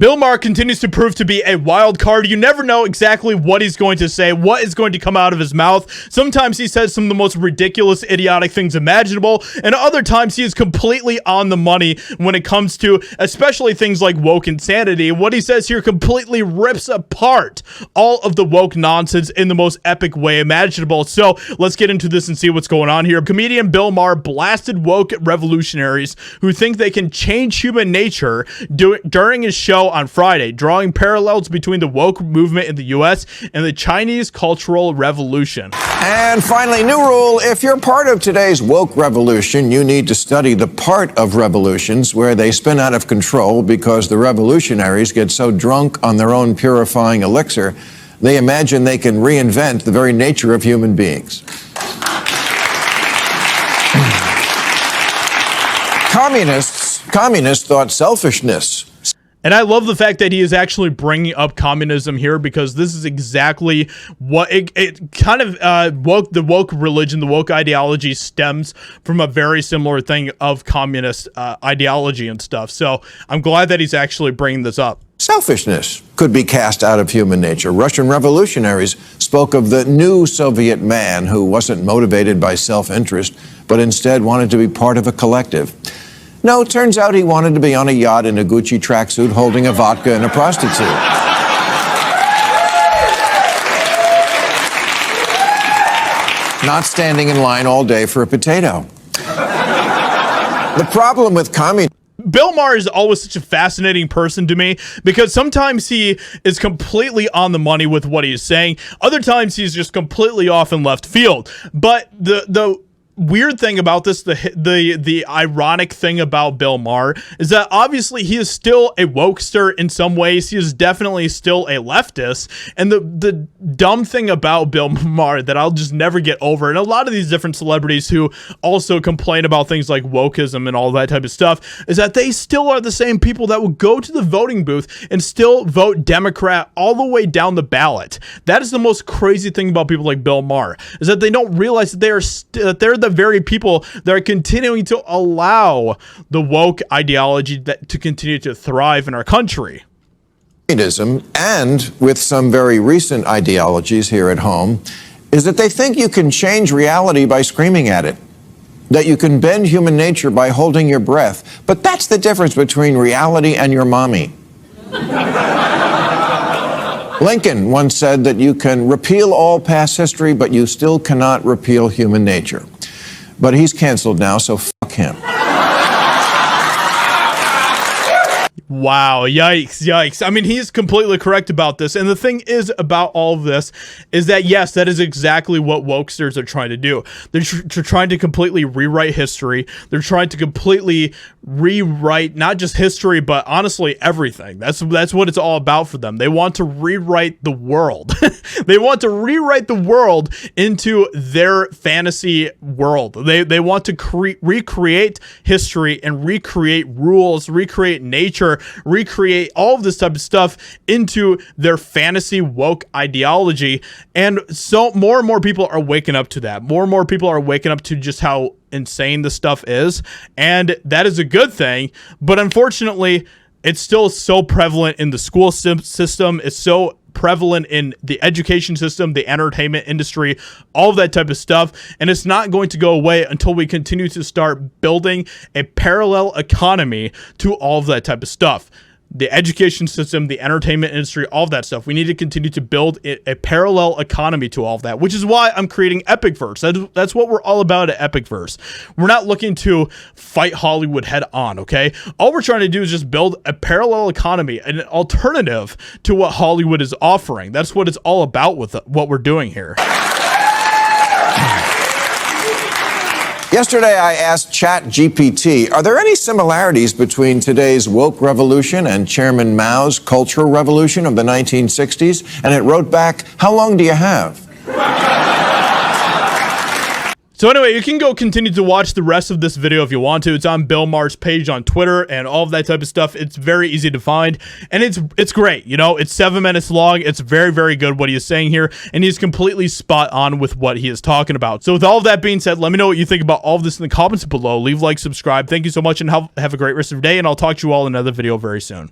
Bill Maher continues to prove to be a wild card. You never know exactly what he's going to say, what is going to come out of his mouth. Sometimes he says some of the most ridiculous, idiotic things imaginable, and other times he is completely on the money when it comes to especially things like woke insanity. What he says here completely rips apart all of the woke nonsense in the most epic way imaginable. So let's get into this and see what's going on here. Comedian Bill Maher blasted woke revolutionaries who think they can change human nature during his show on Friday, drawing parallels between the woke movement in the US and the Chinese Cultural Revolution. And finally, new rule: if you're part of today's woke revolution, you need to study the part of revolutions where they spin out of control because the revolutionaries get so drunk on their own purifying elixir, they imagine they can reinvent the very nature of human beings. Communists thought selfishness. And I love the fact that he is actually bringing up communism here, because this is exactly what it kind of the woke religion, the woke ideology stems from a very similar thing of communist ideology and stuff. So I'm glad that he's actually bringing this up. Selfishness could be cast out of human nature. Russian revolutionaries spoke of the new Soviet man who wasn't motivated by self-interest, but instead wanted to be part of a collective. No, it turns out he wanted to be on a yacht in a Gucci tracksuit holding a vodka and a prostitute. Not standing in line all day for a potato. The problem with communism... Bill Maher is always such a fascinating person to me, because sometimes he is completely on the money with what he's saying. Other times he's just completely off in left field. But the weird thing about this, the ironic thing about Bill Maher, is that obviously he is still a wokester in some ways. He is definitely still a leftist. And the dumb thing about Bill Maher that I'll just never get over, and a lot of these different celebrities who also complain about things like wokeism and all that type of stuff, is that they still are the same people that will go to the voting booth and still vote Democrat all the way down the ballot. That is the most crazy thing about people like Bill Maher, is that they don't realize that they're the very people that are continuing to allow the woke ideology to continue to thrive in our country. Communism, and with some very recent ideologies here at home, is that they think you can change reality by screaming at it, that you can bend human nature by holding your breath. But that's the difference between reality and your mommy. Lincoln once said that you can repeal all past history, but you still cannot repeal human nature. But he's canceled now, so fuck him. Wow, yikes. I mean, he's completely correct about this. And the thing is about all of this is that, yes, that is exactly what wokesters are trying to do. They're trying to completely rewrite history. They're trying to completely rewrite not just history, but honestly everything. That's what it's all about for them. They want to rewrite the world. They want to rewrite the world into their fantasy world. They want to recreate history and recreate rules, recreate nature, recreate all of this type of stuff into their fantasy woke ideology. And so more and more people are waking up to that. More and more people are waking up to just how insane the stuff is. And that is a good thing. But unfortunately, it's still so prevalent in the school system. It's so prevalent in the education system, the entertainment industry, all of that type of stuff. And it's not going to go away until we continue to start building a parallel economy to all of that type of stuff. The education system, the entertainment industry, all of that stuff. We need to continue to build a parallel economy to all of that, which is why I'm creating EpicVerse. That's what we're all about at EpicVerse. We're not looking to fight Hollywood head on, okay? All we're trying to do is just build a parallel economy, an alternative to what Hollywood is offering. That's what it's all about with what we're doing here. Yesterday, I asked ChatGPT, are there any similarities between today's woke revolution and Chairman Mao's cultural revolution of the 1960s? And it wrote back, how long do you have? So anyway, you can go continue to watch the rest of this video if you want to. It's on Bill Maher's page on Twitter and all of that type of stuff. It's very easy to find, and it's great. You know, it's 7 minutes long. It's very, very good what he is saying here, and he's completely spot on with what he is talking about. So with all of that being said, let me know what you think about all of this in the comments below. Leave a like, subscribe. Thank you so much, and have a great rest of your day, and I'll talk to you all in another video very soon.